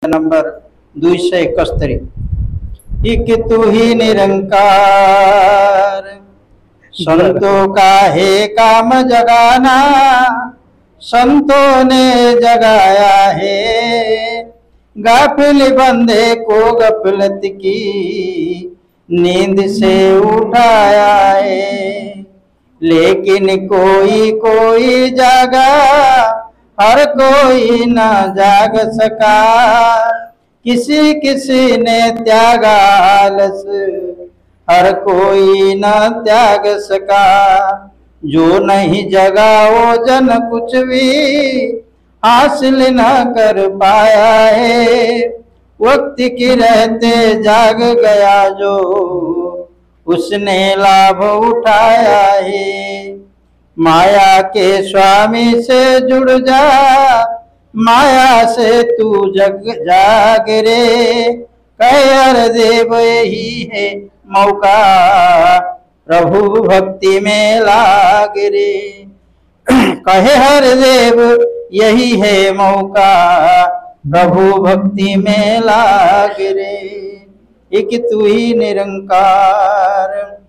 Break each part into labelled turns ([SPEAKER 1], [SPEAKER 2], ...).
[SPEAKER 1] Number 271। एक तू ही निरंकार, संतों का है काम जगाना, संतों ने जगाया है। गाफिल बंदे को गफलत की नींद से उठाया है। लेकिन कोई कोई जागा, हर कोई ना जाग सका। किसी किसी ने त्यागा आलस, हर कोई न त्याग सका। जो नहीं जगा वो जन कुछ भी हासिल न कर पाया है। वक्त की रहते जाग गया जो, उसने लाभ उठाया है। माया के स्वामी से जुड़ जा, माया से तू जग जाग रे। कह देव यही है मौका, प्रभु भक्ति में लाग रे। कहे हर देव यही है मौका, प्रभु भक्ति में लाग रे। एक तू ही निरंकार,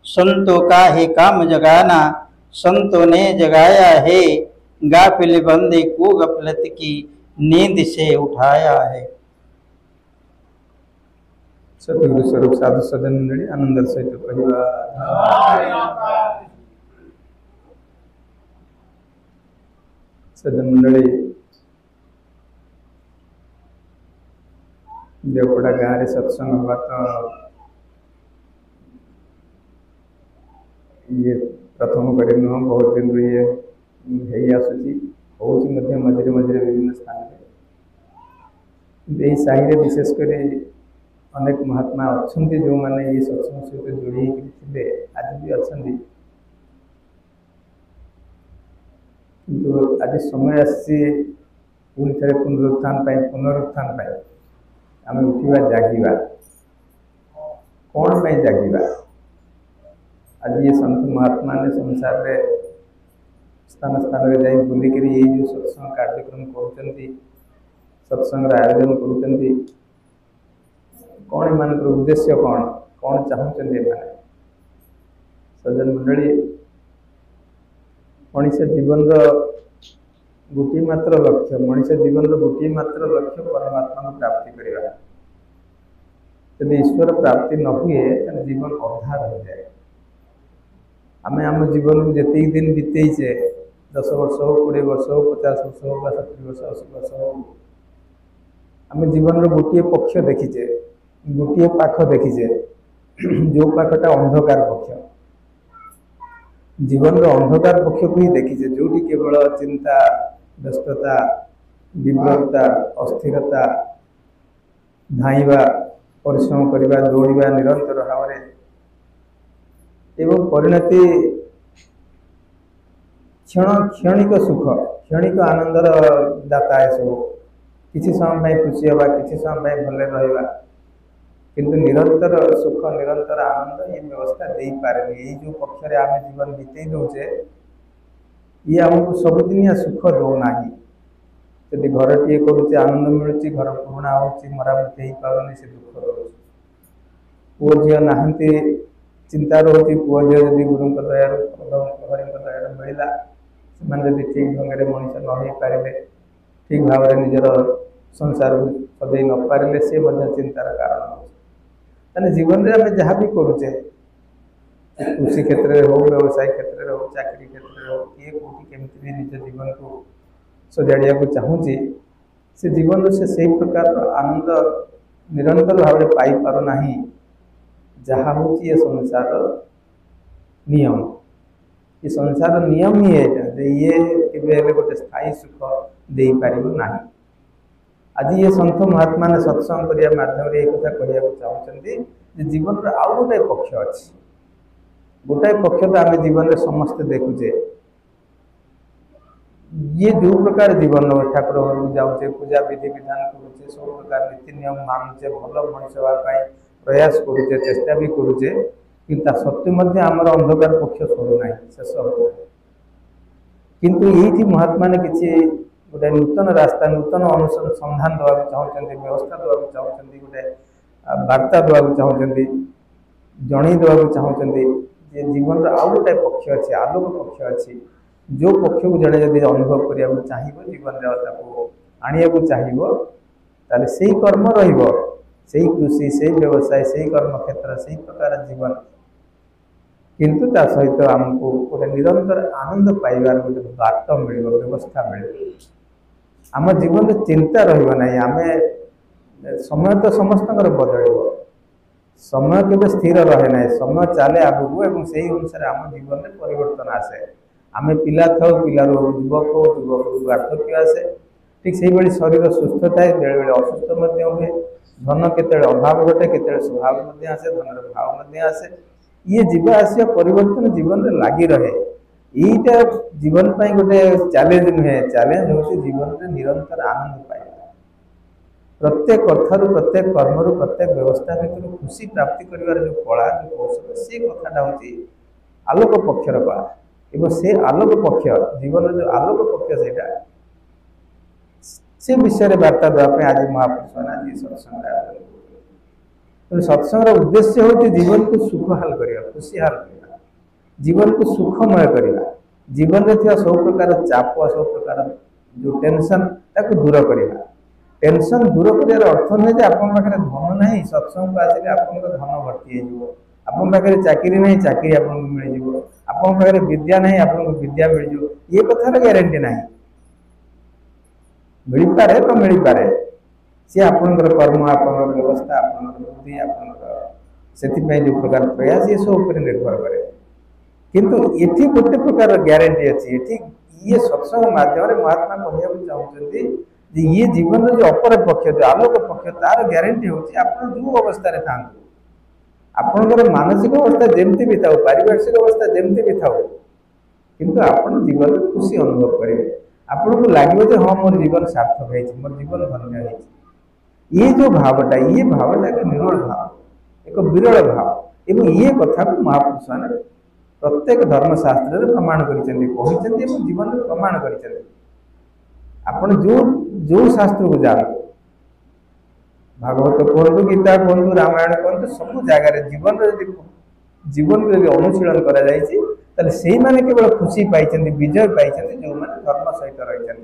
[SPEAKER 1] संतों का है काम जगाना, संतों ने जगाया है। गाफिल बंदे को गफलत की नींद से उठाया है।
[SPEAKER 2] सतगुरु स्वरूप साधु सज्जन मंडली आनंद सहित कहवा। सज्जन मंडली देवपड़ा गाँव सत्संग हुआ तो ये प्रथम कर बहुत दिन ये आसूची मझे मझे विभिन्न स्थान में साहि विशेषकर अनेक महात्मा अच्छा जो मैंने ये सत्संग सहित जोड़ी थे आज भी अच्छा। किंतु आज समय पुणी थे पुनरुत्थान आम उठा जागिबा कौन पर जागिबा। आज ये संत महात्मा ने संसार में स्थान स्थान में जाई बुलिक ये जो सत्संग कार्यक्रम कर सत्संग आयोजन कर कौन मान उद्देश्य कौन कौन चाहते मैंने। सज्जन मंडली मनीष जीवन गोटे मात्र लक्ष्य, मनीष जीवन गोटे मात्र लक्ष्य परमात्मा को प्राप्ति करवा। जब ईश्वर प्राप्ति न हुए तो जीवन अधा रही जाए। आम आम जीवन को जिते दिन बीतेचे 10 वर्ष हो 20 वर्ष हो 50 वर्ष हो 70 वर्ष 80 वर्ष हो आम जीवन गोटे पक्ष देखीचे, गोटे पाख देखीचे जो पाखटा अंधकार पक्ष। जीवन अंधकार पक्ष को ही देखीचे जोटी केवल चिंता व्यस्तता विभ्रता अस्थिरता धाइबा परिश्रम करवा दौड़ा निरंतर भाव एवं परिणति क्षणिक सुख क्षणिक आनंदर दाता है। सब किसी समय खुशी हवा किसी समय भले रहा किंतु निरंतर सुख निरंतर आनंद ये व्यवस्था दे पारे। यही जो पक्ष आम जीवन बीते दौचे ये आमको सबुदिनिया सुख दौना। जदि घर टे करुचे आनंद मिलूँ घर पुराणा हो मरामती हो पारे से दुख रोचे। पुओ झी नहांती चिंता रोचे पुओ झी जदि गुरु दया दया मिलला से ठीक ढंग से मनीष न हो पारे ठीक भाव में निजर संसार सजै न पारे से चिंतार कारण हो। जीवन में आम जहाँ भी करुचे कृषि क्षेत्र में हो व्यवसाय क्षेत्र में हो चाकरी क्षेत्र में हो किए कौटी केमती भी निज जीवन को सजाड़िया को चाहूँगी से जीवन से सही प्रकार आनंद निरंतर भाव में पाई पार ना जहाँ हूँ ये संसार नियम। ये संसार नियम ही है ये केवे गोटे स्थायी सुख दे पार ना। आज ये संत महात्मा ने सत्संग करने माध्यम एक कथा कहना चाहते जीवन आउ गोटे पक्ष अच्छी गोटाए पक्ष तो आम जीवन में समस्ते देखुचे ये जो प्रकार जीवन ठाकुर घर जाऊे पूजा विधि विधान करुचे सब प्रकार नीति नियम मानुचे भल मनीष हाँपाई प्रयास करुचे चेष्टा भी करुचे कि सत्य आमर अंधकार पक्ष सरुना शेष हो। किंतु ये महात्मा ने किसी गोटे नूतन रास्ता नूतन अनुसंधान देवा चाहते व्यवस्था देवा चाहते गोटे वार्ता देवा चाहते जन देवा चाहते जे जीवन आउ गोटे पक्ष अच्छे आलोक पक्ष अच्छी जो पक्ष को जड़े जब अनुभव करने चाहिए जीवन आने को चाहिए से कर्म रही कृषि से व्यवसाय से कर्म क्षेत्र से प्रकार जीवन किंतु ता सहित आमको गोटे निरंतर आनंद पाइबार गोटे बाट मिल व्यवस्था मिल आम जीवन में चिंता रहा आम समय तो समस्त बदल समय केवे स्थिर रहे ना समय चले आगू और से अनुसार आम जीवन में परिवर्तन आसे आम पिला था पिलू युवक हो युवक वार्धक्य आसे ठीक से भाई शरीर सुस्थ थाए बेले बेले असुस्थ हुए धन केत अभाव घटे केत स्वभाव आसे धनर भाव आसे ये जीवा आसिया परिवर्तन जीवन में लगी रहे यहीटा जीवन पर गोटे चैलेंज नुहे चैलेंज हूँ जीवन में निरंतर आनंद पाइबा प्रत्येक कथार प्रत्येक कर्मर प्रत्येक व्यवस्था भर खुशी प्राप्ति कर जो कला जो कौशल से कथाटा हूँ आलोक पक्षर कला एवं से आलोक पक्ष जीवन जो आलोक पक्ष से विषय वार्ता देवाई आज महापुरुष मैंने आज सत्संग सत्संग उद्देश्य हूँ जीवन को सुखहाल करवा खुशीहाल करवा जीवन को सुखमय करवा जीवन में थी सब प्रकार चाप सब प्रकार जो टेंशन ताको दूर करवा टेंशन दूर कर अर्थ नुहे आपन पाखे धन ना सत्संग को आसिले आप धन भर्ती हो आपन पाखे चाकरी ना चाकरी आपको मिल आपन पाखे विद्या ना आपको विद्या मिल ये कथार ग्यारंटी ना मिल पारे तो मिल पारे सी आपंकर कर्म आपंकर व्यवस्था आपंकर बुद्धि आपंकर जो प्रकार प्रयास ये सब पर निर्भर करे किंतु एठी गोटे प्रकार ग्यारंटी अच्छी एठी ये सत्संग माध्यम महात्मा कहवा चाहते ये जीवन जो अपर पक्ष जो आलोक पक्ष तार ग्यारंटी होची आपण जो अवस्था रे थांतु आपनकर मानसिक अवस्था जेमती भी थाउ पारिवारिक अवस्था जेमती भी थाउ किंतु आपण जीवन में खुशी अनुभव करेंगे आपन को लागियो जे हां मोर जीवन सार्थक है मोर जीवन धन्य है ये जो भावटा एक निरोल भाव एक विरल भाव एवं ये कथा को महापुरुष मैंने प्रत्येक धर्मशास्त्र प्रमाण कर जीवन में प्रमाण कर आपण जो जो शास्त्र को जानते भागवत कहतु गीता कहतु रामायण कहतु सब जगार जीवन में अनुशीलन कर केवल खुशी पाई विजय पाई जो मैंने धर्म सहित रही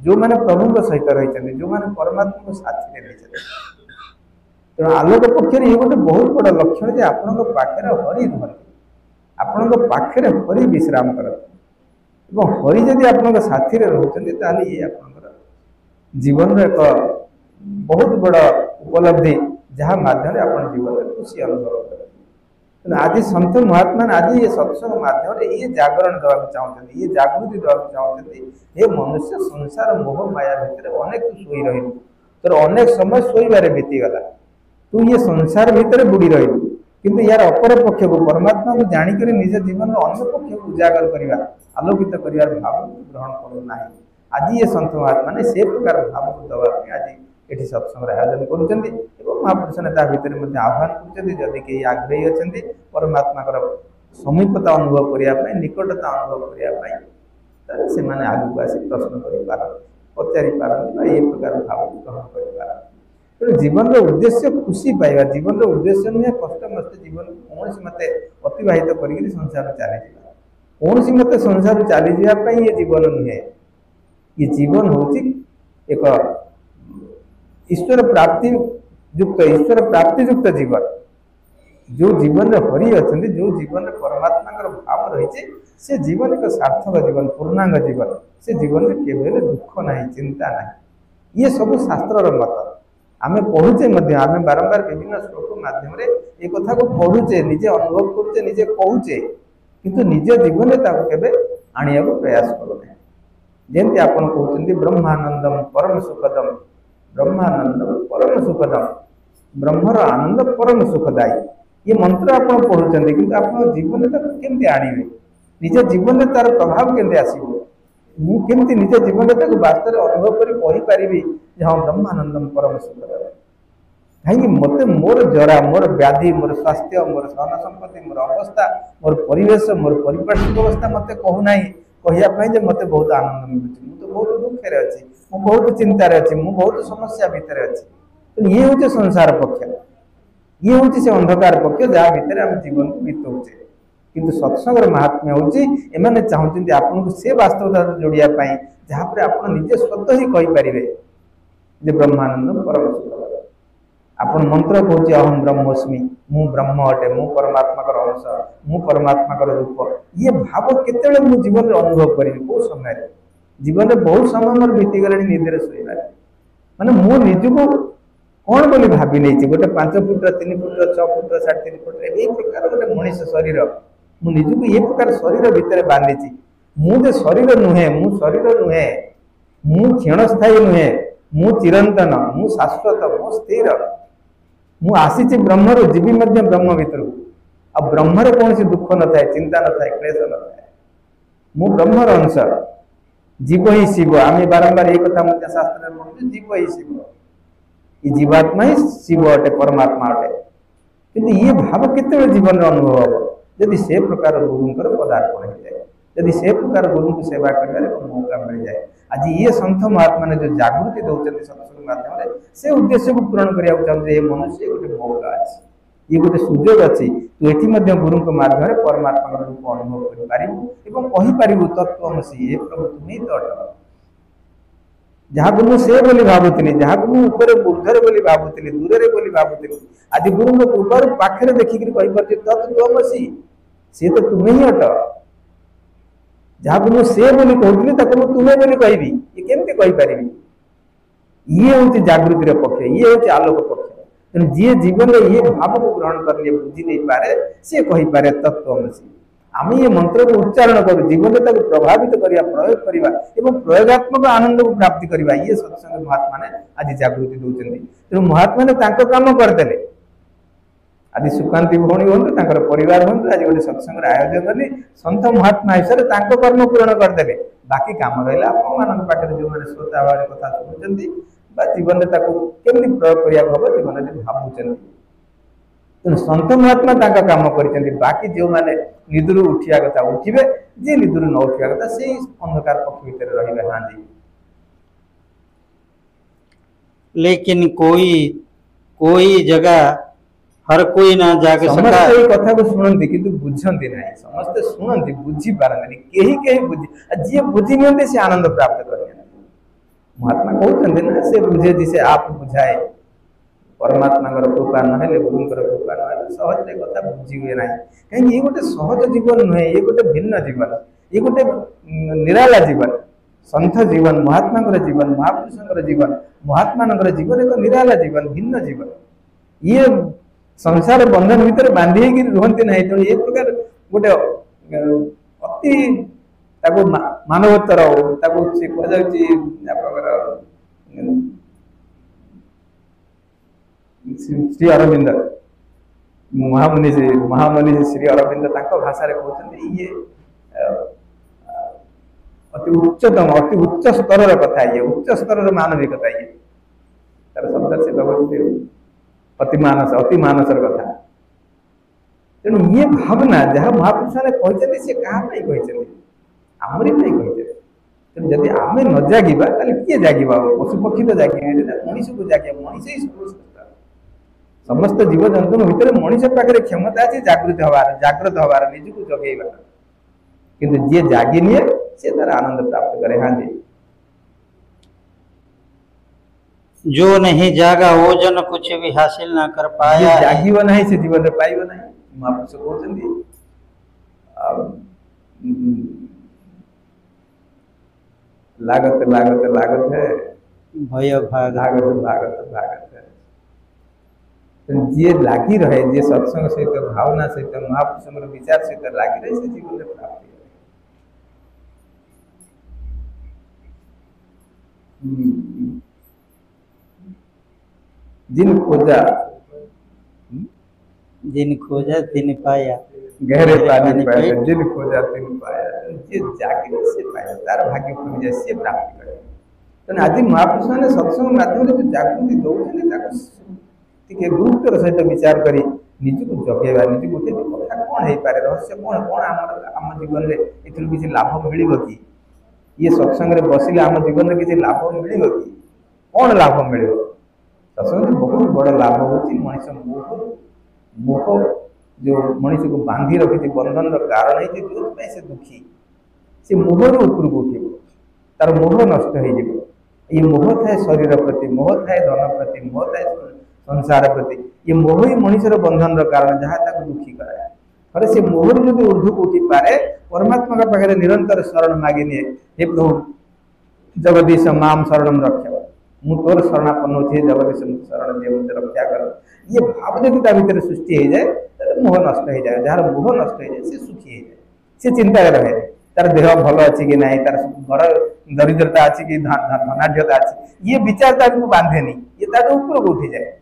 [SPEAKER 2] जो मैंने प्रभु सहित रही जो मैंने परमात्मा को साथी रही तेणु आलोक पक्ष ये गोटे बहुत बड़ा लक्षण आपण पाखे हरि धरती आपण पाखे हरि विश्राम करते हरि जदि आप साथी रोचे ये आप जीवन एक बहुत बड़ा उपलब्धि जहाँ माध्यम आप जीवन में खुशी अनुभव करें आज सन्त महात्मा आज ये सत्संग माध्यम ये जागरण देवा चाहते ये जागृति देवा चाहते ये मनुष्य संसार मोह माया भितर अनेक शोई रही तो अनेक समय शोबार बीतीगला तू ये संसार भितर बुड़ी रही किंतु यार अपर पक्ष को परमात्मा को जाणिक निज जीवन में अन्य पक्ष को उजागर करवा आलोकित कर भाव ग्रहण करूना आज ये सन्त महात्मा ने से प्रकार भाव को दवाई आज ये सत्संग आयोजन कर महापुरुष ने भितर आह्वान करदी कई आग्रही अच्छा परमात्मा समीपता अनुभव करने निकटता अनुभव करने से आगे आसी प्रश्न कर पचारि पारती ये प्रकार भाव ग्रहण कर तेणु जीवन उद्देश्य खुशी पाइबा जीवन उद्देश्य नुहे कष्ट मस्त जीवन कौन मत अतिबाहित कर संसार चली कौन मत संसार चली जावाई ये जीवन नुहे ये जीवन हूँ एक ईश्वर प्राप्ति युक्त जीवन जो जीवन में हरि अच्छा जो जीवन में परमात्मा भाव रही से जीवन एक सार्थक जीवन पूर्णांग जीवन से जीवन में केवल दुख ना चिंता ना ये सब शास्त्र मत आम पढ़ुचे आम बारंबार विभिन्न श्लोक माध्यम ये कथा को पढ़ुचे निजे अनुभव करुचे निजे कहूचे किंतु निज जीवन में केवे आने को प्रयास करूना जमी आप कहते ब्रह्मानंदम परम सुखदम ब्रह्मानंदम परम सुखदम ब्रह्मर आनंद परम सुखदायी ये मंत्र आप पढ़ुं कि आप जीवन में केमती आणवे निज जीवन में तार प्रभाव केमती आसो मुझे निज जीवन में वास्तव अनुभव करी हाँ ब्रह्मानंदम परम सुखदम कहीं मत मोर जरा मोर व्याधि मोर स्वास्थ्य मोर धन संपत्ति मोर अवस्था मोर परिवेश मोर पारिपार्श्विक अवस्था मत कहूना कहवाई मत बहुत आनंद मिलूँ मुझे बहुत दुखे अच्छी ମୁଁ ବହୁତ ଚିନ୍ତାରେ ଅଛି, ମୁଁ ବହୁତ ସମସ୍ୟା ଭିତରେ ଅଛି। ତେଣୁ ଇଏ ହେଉଛି ସଂସାର ପକ୍ଷ, ଇଏ ହେଉଛି ସେ ଅନ୍ଧକାର ପକ୍ଷ ଯାହା ଭିତରେ ଆମେ ଜୀବନକୁ ବିତଉଛେ। କିନ୍ତୁ ସତ୍ସଙ୍ଗର ମାହାତ୍ମ୍ୟ ହେଉଛି ଏମାନେ ଚାହୁଁଛନ୍ତି ଆପଣଙ୍କୁ ସେ ବାସ୍ତବତା ଯୋଡ଼ିବା ପାଇଁ ଯାହାପରେ ଆପଣ ନିଜେ ସ୍ୱତଃ ହିଁ କହିପାରିବେ ଯେ ବ୍ରହ୍ମାନନ୍ଦ ପରମ ସୁଖ। ଆପଣ ମନ୍ତ୍ର କହୁଛି ଅହಂ ବ୍ରହ୍ମୋସ୍ମି, ମୁଁ ବ୍ରହ୍ମ ଅଟେ, ମୁଁ ପରମାତ୍ମାଙ୍କର ଅଂଶ, ମୁଁ ପରମାତ୍ମାଙ୍କର ରୂପ। ଇଏ ଭାବ କେତେବେଳେ ମୁଁ ଜୀବନରେ ଅନୁଭବ କରିବି? କୋଉ ସମୟରେ? ଜୀବନରେ ବହୁତ ସମୟ ମୋର ବିତିଗଲାଣି ନିଦରେ ଶୋଇବାରେ। ମାନେ ମୁଁ ନିଜକୁ କଣ ବୋଲି ଭାବି ନେଇଛି, ଗୋଟେ 5 ଫୁଟର 3 ଫୁଟର 6 ଫୁଟର 3.5 ଫୁଟର ଏଇ ପ୍ରକାର ଗୋଟେ ମଣିଷ ଶରୀର, ମୁଁ ନିଜକୁ ଏ ପ୍ରକାର ଶରୀର ଭିତରେ ବାନ୍ଧିଛି। ମୁଁ ଯେ ଶରୀର ନୁହେଁ, ମୁଁ ଶରୀର ନୁହେଁ, ମୁଁ କ୍ଷଣସ୍ଥାୟୀ ନୁହେଁ, ମୁଁ ଚିରନ୍ତନ, ମୁଁ ଶାଶ୍ୱତ, ମୁଁ ସ୍ଥିର, ମୁଁ ଆସିଛି ବ୍ରହ୍ମରୁ, ଯିବି ମଧ୍ୟ ବ୍ରହ୍ମ ଭିତରକୁ। ଆଉ ବ୍ରହ୍ମରେ କୌଣସି ଦୁଃଖ ନଥାଏ, ଚିନ୍ତା ନଥାଏ, କ୍ଲେଶ ନଥାଏ। ମୁଁ ବ୍ରହ୍ମର ଅଂଶ, ଜୀବ ହିଁ ଶିବ। ଆମେ ବାରମ୍ବାର এই କଥା ମଧ୍ୟ ଶାସ୍ତ୍ରରେ ପଢୁଛୁ, ଜୀବ ହିଁ ଶିବ। ଏ ଜୀବାତ୍ମା ହିଁ ଶିବ ଅଟେ, ପରମାତ୍ମା ଅଟେ। କିନ୍ତୁ ଇଏ ଭାବ କେତେବେଳେ ଜୀବନରେ ଅନୁଭବ ହବ? ଯଦି ସେ ପ୍ରକାର ଗୁରୁଙ୍କର ପଦାର୍ପଣ ହେଇଯାଏ, ଯଦି ସେ ପ୍ରକାର ଗୁରୁଙ୍କୁ ସେବା କରିବାରେ ମୌକା ମିଳିଯାଏ। ଆଜି ଇଏ ସନ୍ଥ ମହାତ୍ମାନେ ଯୋଉ ଜାଗୃତି ଦଉଛନ୍ତି ସତ୍ସଙ୍ଗ ମାଧ୍ୟମରେ, ସେ ଉଦ୍ଦେଶ୍ୟକୁ ପୂରଣ କରିବାକୁ ଚାହୁଁଛନ୍ତି। ଏ ମନୁଷ୍ୟ ଗୋଟେ ମୌକା ଅଛି, ଇଏ ଗୋଟେ ସୁଯୋଗ ଅଛି, ତୁ ଏଠି ମଧ୍ୟ ଗୁରୁଙ୍କ ମାଧ୍ୟମରେ ପରମାତ୍ମାଙ୍କର ରୂପ ଅନୁଭବ କରିପାରିବୁ ଏବଂ କହିପାରିବୁ ତତ୍ତ୍ୱମସି, ଏ ପ୍ରଭୁ ତୁମେ ତ ଅଟ। ଯାହାକୁ ମୁଁ ସେ ବୋଲି ଭାବୁଥିଲି, ଯାହାକୁ ମୁଁ ଉପରେ ଊର୍ଦ୍ଧ୍ୱରେ ବୋଲି ଭାବୁଥିଲି, ଦୂରରେ ବୋଲି ଭାବୁଥିଲି, ଆଜି ଗୁରୁଙ୍କ କୃପାରୁ ପାଖରେ ଦେଖିକିରି କହିପାରୁଛି ତତ୍ତ୍ୱମସି, ସିଏ ତ ତୁମେ ହିଁ ଅଟ। ଯାହାକୁ ମୁଁ ସେ ବୋଲି କହୁଥିଲି ତାକୁ ମୁଁ ତୁମେ ବୋଲି କହିବି, ଇଏ କେମିତି କହିପାରିବି? ଇଏ ହେଉଛି ଜାଗୃତିର ପକ୍ଷ, ଇଏ ହେଉଛି ଆଲୋକ ପକ୍ଷ। ତେଣୁ ଯିଏ ଜୀବନରେ ଇଏ ଭାବକୁ ଗ୍ରହଣ କରିଲେ ବୁଝି ନେଇପାରେ, ସିଏ କହିପାରେ ତତ୍ତ୍ୱମସି। ଆମେ ଏ ମନ୍ତ୍ରକୁ ଉଚ୍ଚାରଣ କରୁ, ଜୀବନରେ ତାକୁ ପ୍ରଭାବିତ କରିବା, ପ୍ରୟୋଗ କରିବା ଏବଂ ପ୍ରୟୋଗାତ୍ମକ ଆନନ୍ଦକୁ ପ୍ରାପ୍ତି କରିବା। ଇଏ ସତ୍ସଙ୍ଗ ମହାତ୍ମାନେ ଆଜି ଜାଗୃତି ଦଉଛନ୍ତି। ତେଣୁ ମହାତ୍ମାନେ ତାଙ୍କ କାମ କରିଦେଲେ। ଆଜି ସୁକାନ୍ତି ଭଉଣୀ ହୁଅନ୍ତୁ, ତାଙ୍କର ପରିବାର ହୁଅନ୍ତୁ, ଆଜି ଗୋଟେ ସତ୍ସଙ୍ଗର ଆୟୋଜନ କଲି, ସନ୍ଥ ମହାତ୍ମା ହିସାବରେ ତାଙ୍କ କର୍ମ ପୂରଣ କରିଦେଲେ। ବାକି କାମ ରହିଲା ଆପଣମାନଙ୍କ ପାଖରେ, ଯୋଉମାନେ ଶ୍ରୋତା ଭାବରେ କଥା ଶୁଣୁଛନ୍ତି ବା ଜୀବନରେ ତାକୁ କେମିତି ପ୍ରୟୋଗ କରିବାକୁ ହବ ଜୀବନରେ ଭାବୁଛନ୍ତି। ତେଣୁ ସନ୍ଥ ମହାତ୍ମା ତାଙ୍କ କାମ କରିଛନ୍ତି। ବାକି ଯେଉଁମାନେ ନିଦରୁ ଉଠିବା କଥା ଉଠିବେ, ଯିଏ ନିଦରୁ ନ ଉଠିବା କଥା ସେଇ ଅନ୍ଧକାର ପକ୍ଷ ଭିତରେ ରହିବେ। ହଁ जी।
[SPEAKER 1] लेकिन कोई जगह हर कोई ना जाके सका।
[SPEAKER 2] ସମସ୍ତେ ଏଇ କଥାକୁ ଶୁଣନ୍ତି କିନ୍ତୁ ବୁଝନ୍ତି ନାହିଁ। ସମସ୍ତେ ଶୁଣନ୍ତି, ବୁଝି ପାରନ୍ତିନି। କେହି କେହି ବୁଝି, ଯିଏ ବୁଝି ନିଅନ୍ତି ସେ ଆନନ୍ଦ ପ୍ରାପ୍ତ କରିନିଅନ୍ତି। ମହାତ୍ମା କହୁଛନ୍ତି ନା, ସେ ବୁଝେଛି, ସେ ଆପ୍ ବୁଝାଏ। ପରମାତ୍ମାଙ୍କର କୃପା ନହେଲେ, ଗୁରୁଙ୍କର କୃପା ନହେଲେ ସହଜରେ କଥା ବୁଝି ହୁଏ ନାହିଁ। କାହିଁକି? ଇଏ ଗୋଟେ ସହଜ ଜୀବନ ନୁହେଁ, ଇଏ ଗୋଟେ ଭିନ୍ନ ଜୀବନ, ଇଏ ଗୋଟେ ନିରାଲା ଜୀବନ। ସନ୍ଥ ଜୀବନ, ମହାତ୍ମାଙ୍କର ଜୀବନ, ମହାପୁରୁଷଙ୍କର ଜୀବନ, ମହାତ୍ମାନଙ୍କର ଜୀବନ ଏକ ନିରାଲା ଜୀବନ, ଭିନ୍ନ ଜୀବନ। ଇଏ ସଂସାର ବନ୍ଧନ ଭିତରେ ବାନ୍ଧି ହେଇକି ରୁହନ୍ତି ନାହିଁ। ତେଣୁ ଏ ପ୍ରକାର ଗୋଟେ ଅତି ତାକୁ ମାନବତର, ତାକୁ ସେ କୁହାଯାଉଛି ଆପଣଙ୍କର ଶ୍ରୀ ଅରବିନ୍ଦ, ମହାମୁନି ଶ୍ରୀ ଅରବିନ୍ଦ ତାଙ୍କ ଭାଷାରେ କହୁଛନ୍ତି, ଇଏ ଅତି ଉଚ୍ଚତମ, ଅତି ଉଚ୍ଚ ସ୍ତରର କଥା, ଇଏ ଉଚ୍ଚ ସ୍ତରର ମାନବିକତା। ଇଏ ତାର ଶବ୍ଦ ସେ ଲଗାଉଛି ଅତି ମାନସର କଥା। ତେଣୁ ଇଏ ଭାବନା ଯାହା ମହାପୁରୁଷମାନେ କହିଛନ୍ତି, ସେ କାହା ପାଇଁ କହିଛନ୍ତି? ଆମରି ପାଇଁ କହିଛନ୍ତି। ତେଣୁ ଯଦି ଆମେ ନ ଜାଗିବା ତାହେଲେ କିଏ ଜାଗିବ? ପଶୁ ପକ୍ଷୀ ତ ଜାଗିବେ, ମଣିଷକୁ ଜାଗିବା। ମଣିଷ ହିଁ ସର୍ବଶ୍ରେଷ୍ଠ। ସମସ୍ତ ଜୀବଜନ୍ତୁଙ୍କ ଭିତରେ ମଣିଷ ପାଖରେ କ୍ଷମତା ଅଛି ଜାଗୃତ ହବାର, ନିଜକୁ ଜଗେଇବାର। କିନ୍ତୁ ଯିଏ ଜାଗି ନିଏ ସେ ତାର ଆନନ୍ଦ ପ୍ରାପ୍ତ କରେ। ହଁ जी।
[SPEAKER 1] जो नहीं जागा वो जन कुछ भी हासिल ना कर पाया।
[SPEAKER 2] जागिब नहीं से जीवन में पाइब नहीं। महापुरुष कहते लागत लागत लागत है,
[SPEAKER 1] भय भागत
[SPEAKER 2] भागत भागत है। जी लगी रहे, जी सत्संग सहित, भावना सहित, महापुरुषों विचार सहित लगी रहे, से जीवन में प्राप्ति। जिन खोजा तिन पाया, गहरे पानी पाया, जिन खोजा तिन पाया। जे जागे से पाया, तार भाग्य खुल जाए, से प्राप्ति करे। तेणु आज महापुरुष मैंने सत्संग माध्यम जो जागृति दौरान टे गुरुत्वर सहित विचार कर निजको जगेवा, निजको कथा कौन हो पारे, रहस्य कौन कौन आम जीवन में किसी लाभ मिल कि ये सत्संग बसिले आम जीवन में किसी लाभ मिल कि कौन लाभ मिल सत्संग बहुत बड़ लाभ हो मनीष मोह जो मनीष को बांधि रखी बंधन कारण है जो से दुखी से मोहर ऊपर को उठे तार मोह नष्ट हो ये मोह थाए शरीर प्रति मोह थाए धन प्रति मोह थाए संसार प्रति ये मोह ही मनीषर बंधन कारण जहाँ दुखी कराए थे से मोहर जो ऊर्ध्व को उठी पारे परमात्मा का पाखे निरंतर शरण मागी निए हे प्रभु जगदीश माम शरणम रक्ष मु तोर शरणापन्न होती है जगदीश शरण दे मुझे रक्षा कर ये भाव जब भीतर सृष्टि हो जाए मोह नष्ट हो जाए जार मोह नष्ट हो जाए से सुखी हो जाए से चिंता रहे तार देह भल अच्छी कि नहीं तार घर दरिद्रता अच्छी कि धनाढ़ता अच्छी ये विचार ताको बांधेनी ये ताको ऊपर को उठी जाए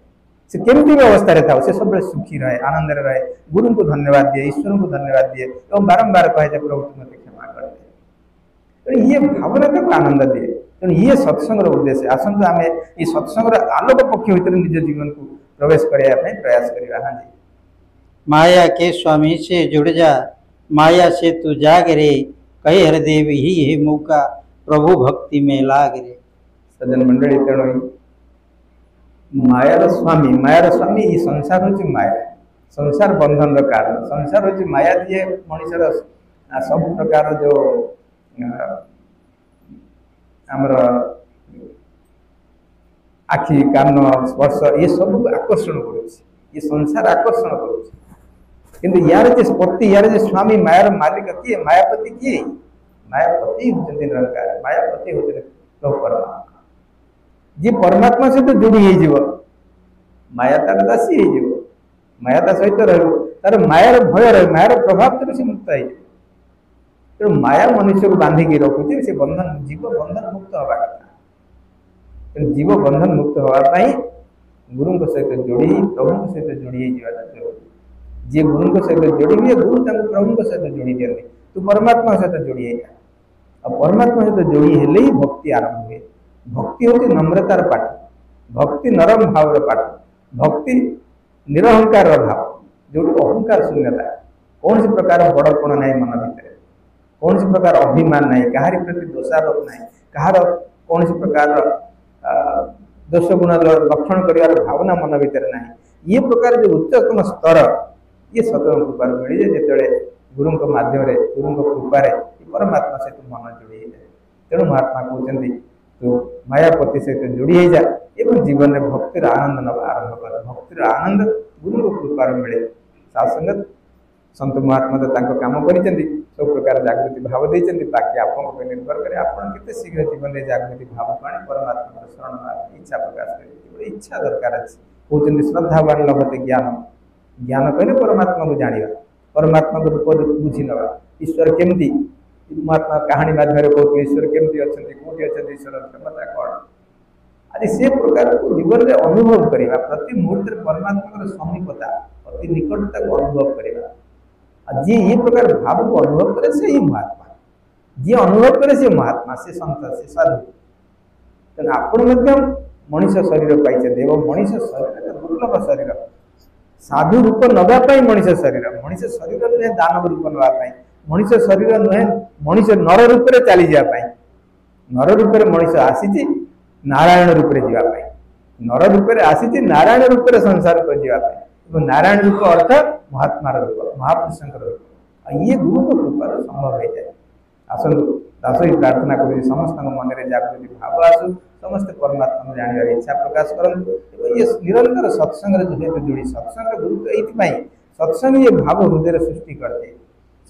[SPEAKER 2] से केमती भी अवस्था था से सब सुखी रहे आनंद रहे गुरु को धन्यवाद दिए ईश्वर को धन्यवाद दिए और बारंबार कहे प्रभु तुम मत क्षमा कर दे ये भावना तक आनंद दिए तेणु ये सत्संग उद्देश्य आसतु आम ये सत्संग आलोक पक्ष भर निज जीवन को प्रवेश करने प्रयास करवा। हाँ जी
[SPEAKER 1] माया के स्वामी से जुड़ जा माया से तू जाग रे कहे हरदेव ही है मौका प्रभु भक्ति में लाग रे।
[SPEAKER 2] सज्जन मंडली तेणु मायार स्वामी ये संसार हूँ माया संसार बंधन कारण संसार हूँ माया दिए मनीषर सब प्रकार जो आमर आखि कान स्पर्श ये सब आकर्षण कर संसार आकर्षण कर यार पति यार स्वामी मायार मालिक किए मायापति किए मायापति होती निरंकार मायापति होती परमात्मा जी परमात्मा सहित जोड़ी हो माया तार दासी हो माया ता सहित तार मायार भय रहे मायार प्रभाव तेरे से मुक्त हो तेणु माया मनुष्य को बांधिकी रखुचे से बंधन जीव बंधन मुक्त हवा कथा तेणु जीव बंधन मुक्त होगापाई गुरु सहित जोड़ी प्रभु सहित जोड़ी जरूरी जी गुरु सहित जोड़ी हुए गुरु प्रभु सहित जोड़ी दिखती तू परमात्मा सहित जोड़ी और परमात्मा सहित जोड़ी हेले ही भक्ति आरंभ हुए भक्ति हूँ नम्रतार पाठ भक्ति नरम भाव पाठ भक्ति निरहंकार भाव जो अहंकार शून्यता कौन सी प्रकार बड़पण ना मन भितर कौन सी प्रकार अभिमान ना कहारी प्रति दोषारोप ना कहार कौन सी प्रकार दोष गुण लक्षण कर भावना मन भितर ना ये प्रकार जो उच्चतम स्तर ये सतम कृपा मिल जाए जो गुरु मध्यम गुरु कृपार परमात्मा सहित मन जोड़ी जाए तेणु महात्मा कहते तो मायापति सहित जोड़ी जा एवं जीवन में भक्तिर आनंद नवा आरंभ कर भक्तिर आनंद गुरु कृपार मिले सासंगत संत महात्मा तो काम कर सब प्रकार जागृति भाव देते बाकी आप निर्भर करे आपते शीघ्र जीवन में जागृति भाव को आनी परमात्मा शरण इच्छा प्रकाश कर इच्छा दरकार अच्छे कहते श्रद्धावान लभते ज्ञान ज्ञान कहले परमात्मा को जाना परमात्मा को रूप बुझी नवा ईश्वर केमती महात्मा कहानी माध्यम कहते ईश्वर केमती अच्छा कौटी अच्छा ईश्वर क्षमता कौन आदि से प्रकार को जीवन में अनुभव करवा प्रति मुहूर्त परमात्मा समीपता अति निकटता को अनुभव करवा जी ये प्रकार भाव को अनुभव करे से ही महात्मा जी अनुभव करे से महात्मा से संत से साधु तेना आपण मनीष शरीर पाई मनीष शरीर दुर्लभ शरीर साधु रूप नवाई मनीष शरीर नुहे दानव रूप नापी मनीष शरीर नुहे मनीष नर रूप में चली जावाई नर रूप में मनीष आसी नारायण रूप में जावाई नर रूप में आसी नारायण रूप में संसार को जावाई नारायण रूप अर्थ महात्मा रूप महापुरुषों रूप ये गुरु को कृपा संभव हो जाए आसतु दास ही प्रार्थना कर समस्त मन में जागृति भाव आसू समस्त परमात्मा जानवर इच्छा प्रकाश करूँ ये निरंतर सत्संग सहित जोड़ी सत्संग गुरुत्व ये सत्संग ये भाव हृदय सृष्टि करते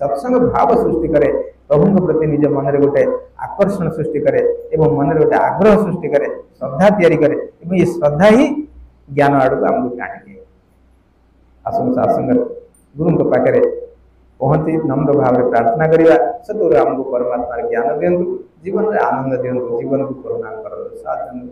[SPEAKER 2] सत्संग भाव सृष्टि करे प्रभु प्रति निज मन में गोटे आकर्षण सृष्टि करे एवं मन में गोटे आग्रह सृष्टि करे श्रद्धा तैयारी करे एवं ये श्रद्धा ही ज्ञान आड़ को आमको टाणी आसन सत्संग गुरु पाखे पहुँची नम्र भाव में प्रार्थना करवा सतुर आमको परमात्मा ज्ञान दिंतु जीवन में आनंद दिंतु जीवन को करुणा कर सात जन्म